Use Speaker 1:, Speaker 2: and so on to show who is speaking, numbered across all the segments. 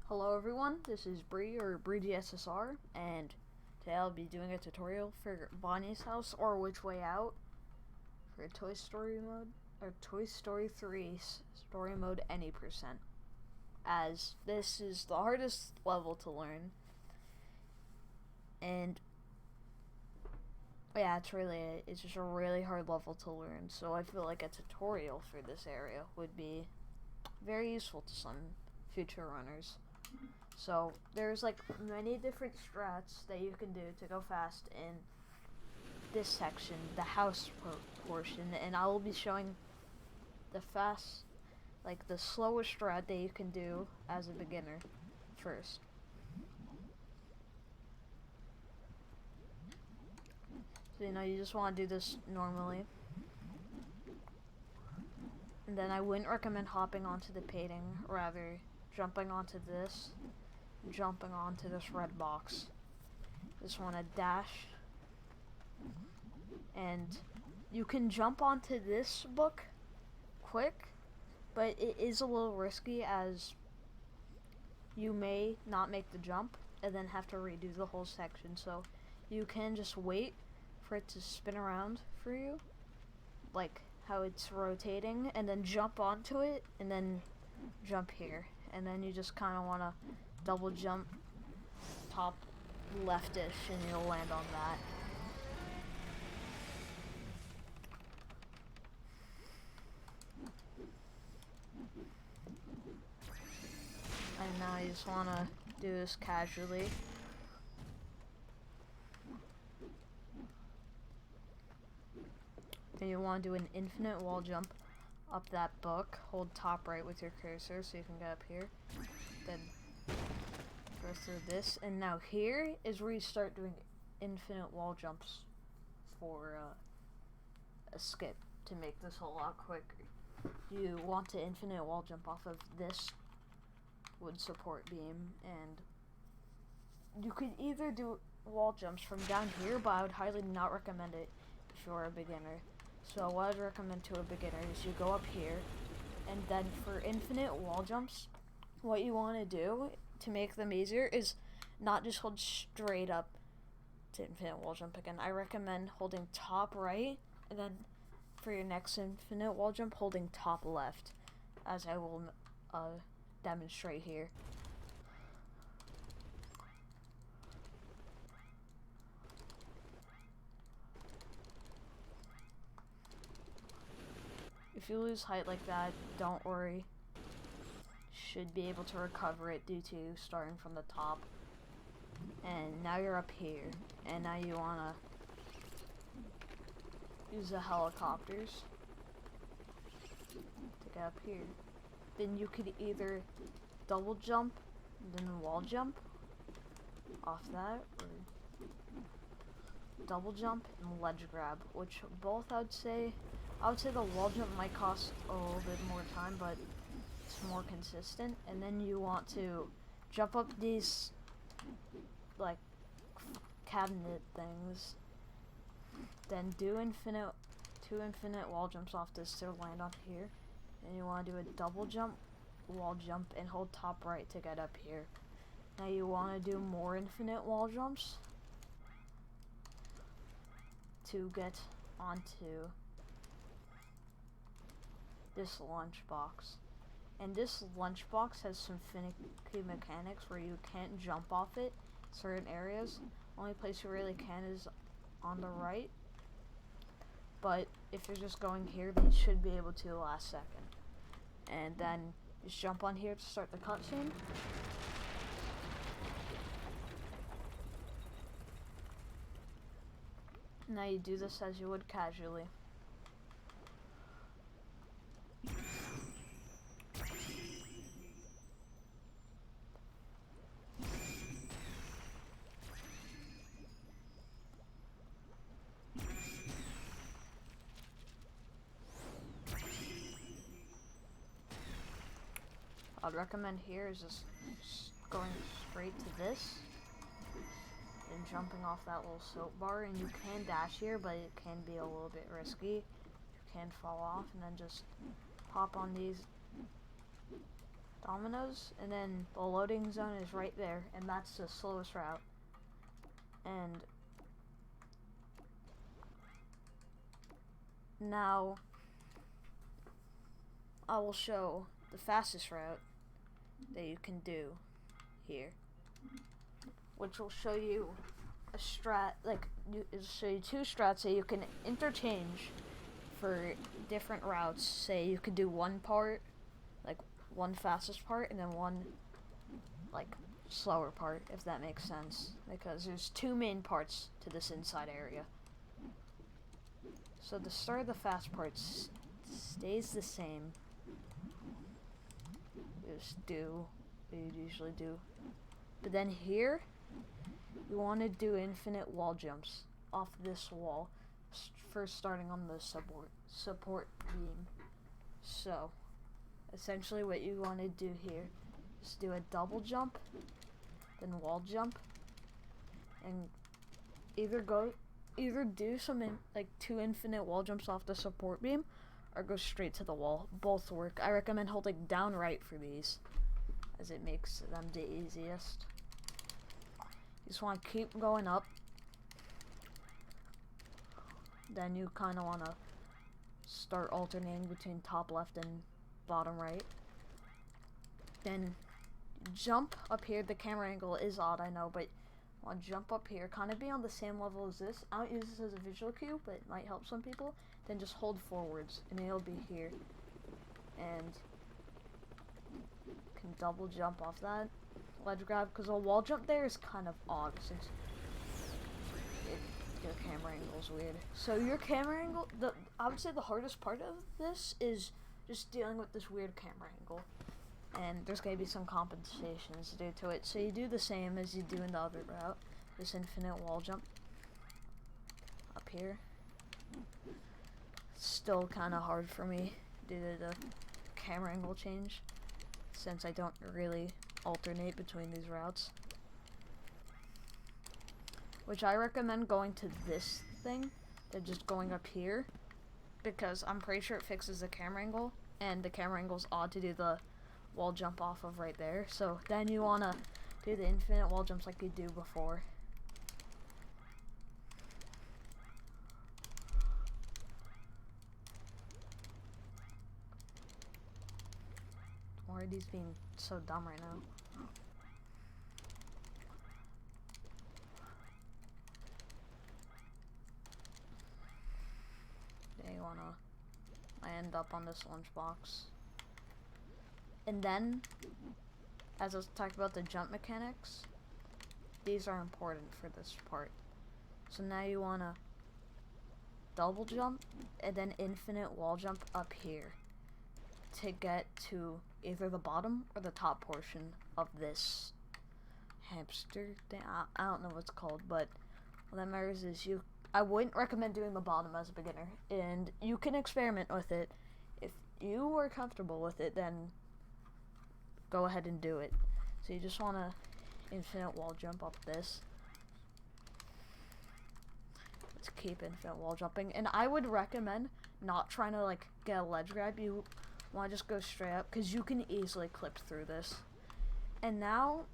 Speaker 1: Hello everyone, this is Bree or BreeGSSR, and today I'll be doing a tutorial for Bonnie's House or Which Way Out for Toy Story mode, or Toy Story 3 Story Mode Any %, as this is the hardest level to learn, and yeah, it's just a really hard level to learn, so I feel like a tutorial for this area would be very useful to some future runners. So there's like many different strats that you can do to go fast in this section, the house portion, and I will be showing the the slowest strat that you can do as a beginner first. So you just want to do this normally. And then I wouldn't recommend hopping onto the painting, rather jumping onto this, jumping onto this red box. Just want to dash, and you can jump onto this book quick, but it is a little risky as you may not make the jump and then have to redo the whole section. So you can just wait for it to spin around for you, like how it's rotating, and then jump onto it and then jump here, and then you just kind of want to double jump top leftish and you'll land on that. And now you just want to do this casually. And you want to do an infinite wall jump up that book. Hold top right with your cursor so you can get up here. Then go through this. And now here is where you start doing infinite wall jumps for a skip to make this a lot quicker. You want to infinite wall jump off of this wood support beam, and you could either do wall jumps from down here, but I would highly not recommend it if you're a beginner. So what I'd recommend to a beginner is you go up here, and then for infinite wall jumps, what you want to do to make them easier is not just hold straight up to infinite wall jump again. I recommend holding top right, and then for your next infinite wall jump, holding top left, as I will demonstrate here. If you lose height like that, don't worry. Should be able to recover it due to starting from the top. And now you're up here, and now you wanna use the helicopters to get up here. Then you could either double jump, then wall jump off that, or double jump and ledge grab, which both I would say the wall jump might cost a little bit more time, but it's more consistent. And then you want to jump up these like cabinet things, then do two infinite wall jumps off this to land up here. And you want to do a double jump, wall jump, and hold top right to get up here. Now you want to do more infinite wall jumps to get onto this lunchbox. And this lunchbox has some finicky mechanics where you can't jump off it certain areas. Only place you really can is on the right. But if you're just going here, then you should be able to last second. And then just jump on here to start the cutscene. Now you do this as you would casually. I'd recommend here is just going straight to this and jumping off that little soap bar, and you can dash here, but it can be a little bit risky. You can fall off, and then just hop on these dominoes, and then the loading zone is right there, and that's the slowest route. And now I will show the fastest route that you can do here, which will show you a strat, like, it'll show you two strats that you can interchange for different routes. Say you could do one part, like one fastest part, and then one like slower part, if that makes sense, because there's two main parts to this inside area. So the start of the fast part stays the same. You just do what you usually do, but then here you want to do infinite wall jumps off this wall, first starting on the support beam. So essentially what you want to do here is do a double jump, then wall jump, and either do some like 2 infinite wall jumps off the support beam, or go straight to the wall. Both work. I recommend holding down right for these, as it makes them the easiest. You just want to keep going up. Then you kind of want to start alternating between top left and bottom right. Then jump up here. The camera angle is odd, I know, but want to jump up here, kind of be on the same level as this. I don't use this as a visual cue, but it might help some people. Then just hold forwards, and it'll be here. And can double jump off that ledge grab, because a wall jump there is kind of odd since your camera angle is weird. So your camera angle, I would say the hardest part of this is just dealing with this weird camera angle. And there's going to be some compensations due to it. So you do the same as you do in the other route. This infinite wall jump up here. It's still kind of hard for me due to the camera angle change, since I don't really alternate between these routes. Which I recommend going to this thing than just going up here, because I'm pretty sure it fixes the camera angle, and the camera angle's odd to do the wall jump off of right there. So then you want to do the infinite wall jumps like you do before. Why are these being so dumb right now? Then you want to end up on this lunchbox. And then, as I was talking about the jump mechanics, these are important for this part. So now you want to double jump and then infinite wall jump up here to get to either the bottom or the top portion of this hamster thing. I don't know what it's called, but what that matters is I wouldn't recommend doing the bottom as a beginner, and you can experiment with it. If you are comfortable with it, then go ahead and do it. So you just want to infinite wall jump up this. Let's keep infinite wall jumping. And I would recommend not trying to like get a ledge grab. You want to just go straight up, because you can easily clip through this. And now,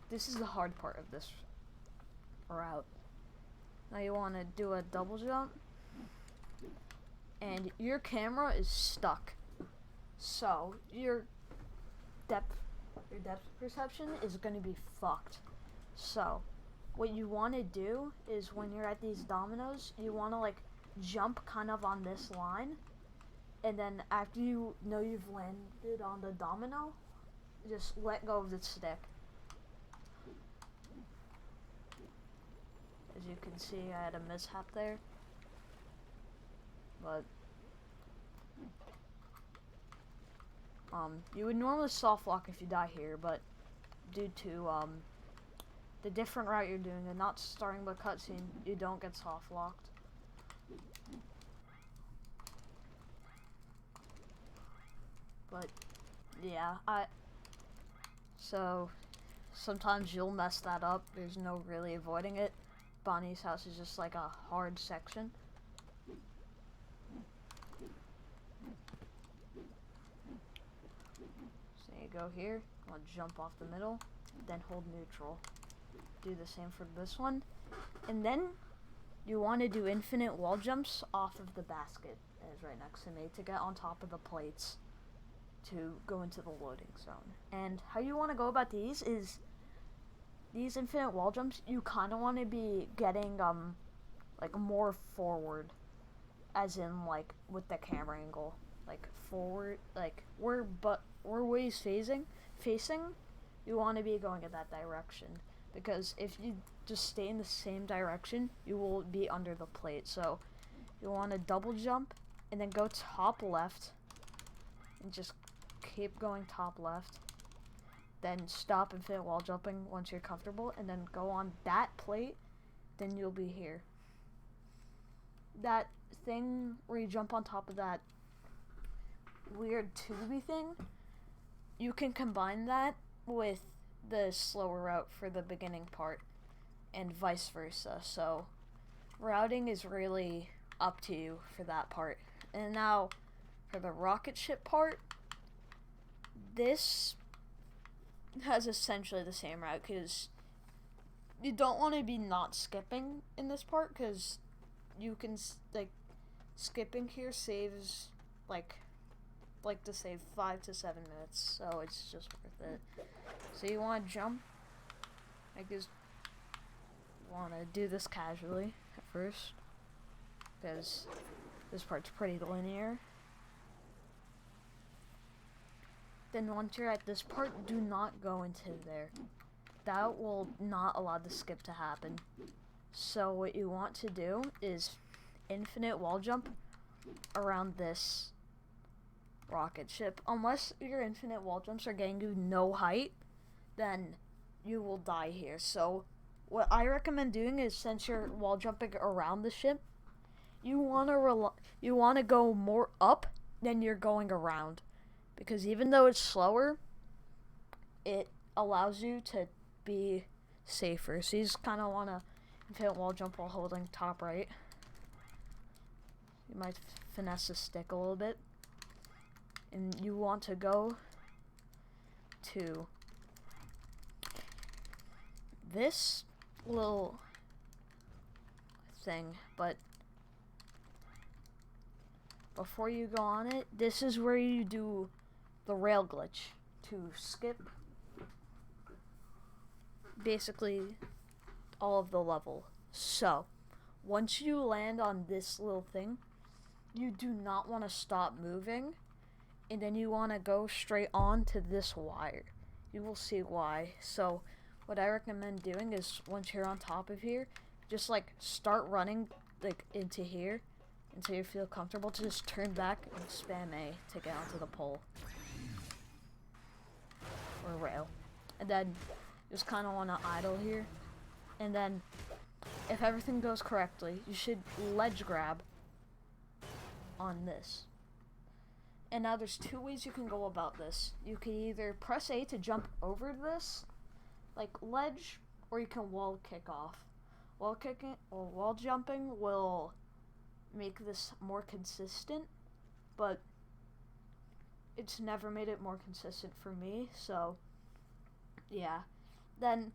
Speaker 1: this is the hard part of this route. Now you want to do a double jump, and your camera is stuck. So your depth perception is going to be fucked. So what you want to do is, when you're at these dominoes, you want to like jump kind of on this line, and then after you know you've landed on the domino, just let go of the stick. As you can see, I had a mishap there, but you would normally soft lock if you die here, but due to the different route you're doing and not starting the cutscene, you don't get soft locked. But yeah, so sometimes you'll mess that up. There's no really avoiding it. Bonnie's house is just like a hard section. So go here, you want to jump off the middle, then hold neutral. Do the same for this one. And then you want to do infinite wall jumps off of the basket that is right next to me to get on top of the plates to go into the loading zone. And how you want to go about these is these infinite wall jumps, you kind of want to be getting like more forward, as in like with the camera angle, like forward, like where he's facing, you want to be going in that direction, because if you just stay in the same direction, you will be under the plate. So you want to double jump and then go top left and just keep going top left, then stop infinite wall jumping once you're comfortable, and then go on that plate, then you'll be here. That thing where you jump on top of that weird tubey thing, you can combine that with the slower route for the beginning part and vice versa. So routing is really up to you for that part. And now for the rocket ship part, this has essentially the same route, because you don't want to be not skipping in this part, because you can like skipping here saves like to save 5 to 7 minutes, so it's just worth it. So you want to jump, I just want to do this casually at first, because this part's pretty linear. Then once you're at this part, do not go into there. That will not allow the skip to happen. So what you want to do is infinite wall jump around this rocket ship. Unless your infinite wall jumps are getting you no height, then you will die here. So what I recommend doing is, since you're wall jumping around the ship, you want to go more up than you're going around, because even though it's slower, it allows you to be safer. So you just kind of want to infinite wall jump while holding top right. You might finesse the stick a little bit, and you want to go to this little thing, but before you go on it, this is where you do the rail glitch to skip basically all of the level. So once you land on this little thing, you do not want to stop moving, and then you want to go straight on to this wire. You will see why. So what I recommend doing is, once you're on top of here, just like start running like into here until you feel comfortable to just turn back and spam A to get onto the pole or rail. And then just kind of want to idle here, and then if everything goes correctly, you should ledge grab on this. And now there's two ways you can go about this. You can either press A to jump over this, like ledge, or you can wall kick off. Wall kicking or wall jumping will make this more consistent, but it's never made it more consistent for me, so yeah. Then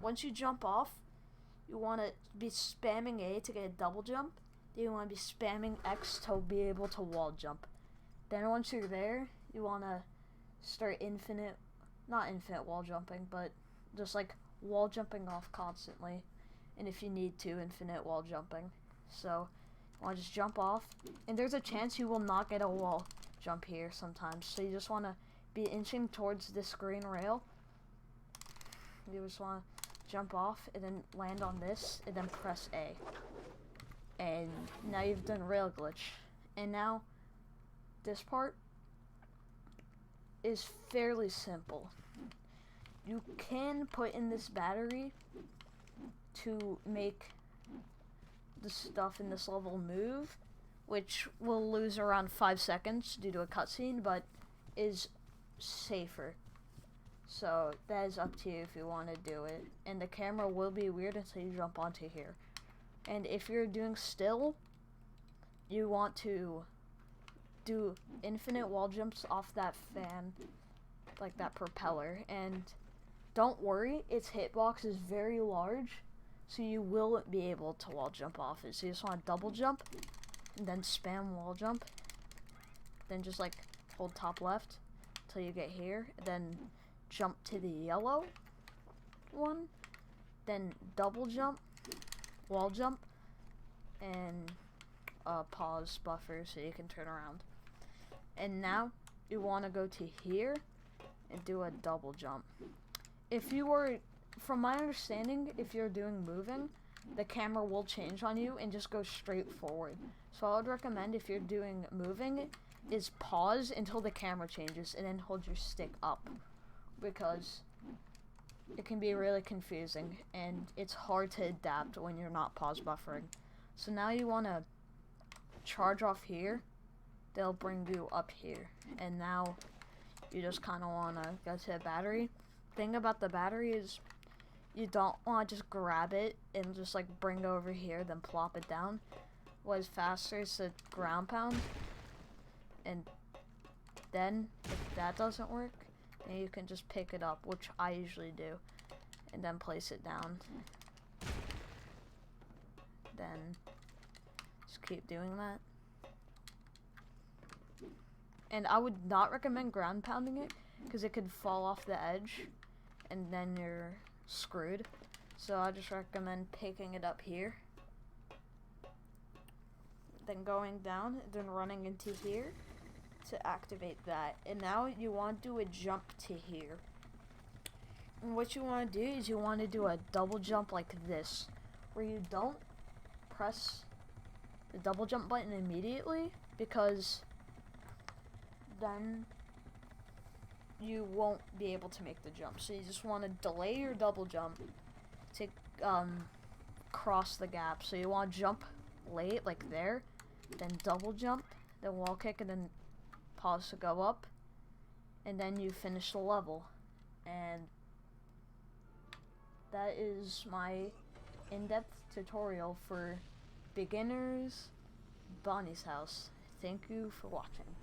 Speaker 1: once you jump off, you want to be spamming A to get a double jump. Then you want to be spamming X to be able to wall jump. Then once you're there, you want to start not infinite wall jumping, but just like wall jumping off constantly. And if you need to, infinite wall jumping. So you want to just jump off, and there's a chance you will not get a wall jump here sometimes. So you just want to be inching towards this green rail. You just want to jump off and then land on this and then press A. And now you've done rail glitch. And now this part is fairly simple. You can put in this battery to make the stuff in this level move, which will lose around 5 seconds due to a cutscene, but is safer. So that is up to you if you want to do it. And the camera will be weird until you jump onto here. And if you're doing still, you want to do infinite wall jumps off that fan like that propeller. And don't worry, its hitbox is very large, so you will be able to wall jump off it. So you just want to double jump, and then spam wall jump. Then just like hold top left till you get here, then jump to the yellow one, then double jump, wall jump, and pause buffer so you can turn around. And now you want to go to here and do a double jump. If you were, from my understanding, if you're doing moving, the camera will change on you and just go straight forward. So I would recommend, if you're doing moving, is pause until the camera changes and then hold your stick up, because it can be really confusing and it's hard to adapt when you're not pause buffering. So now you want to charge off here, they'll bring you up here, and now you just kind of want to go to the battery. Thing about the battery is you don't want to just grab it and just like bring over here then plop it down. What is faster is to ground pound, and then if that doesn't work, then you can just pick it up, which I usually do, and then place it down. Then just keep doing that. And I would not recommend ground pounding it, because it could fall off the edge and then you're screwed. So I just recommend picking it up here, then going down, then running into here to activate that. And now you want to do a jump to here. And what you want to do is you want to do a double jump like this, where you don't press the double jump button immediately, because then you won't be able to make the jump. So you just want to delay your double jump to cross the gap. So you want to jump late, like there, then double jump, then wall kick, and then pause to go up, and then you finish the level. And that is my in-depth tutorial for beginners Bonnie's house. Thank you for watching.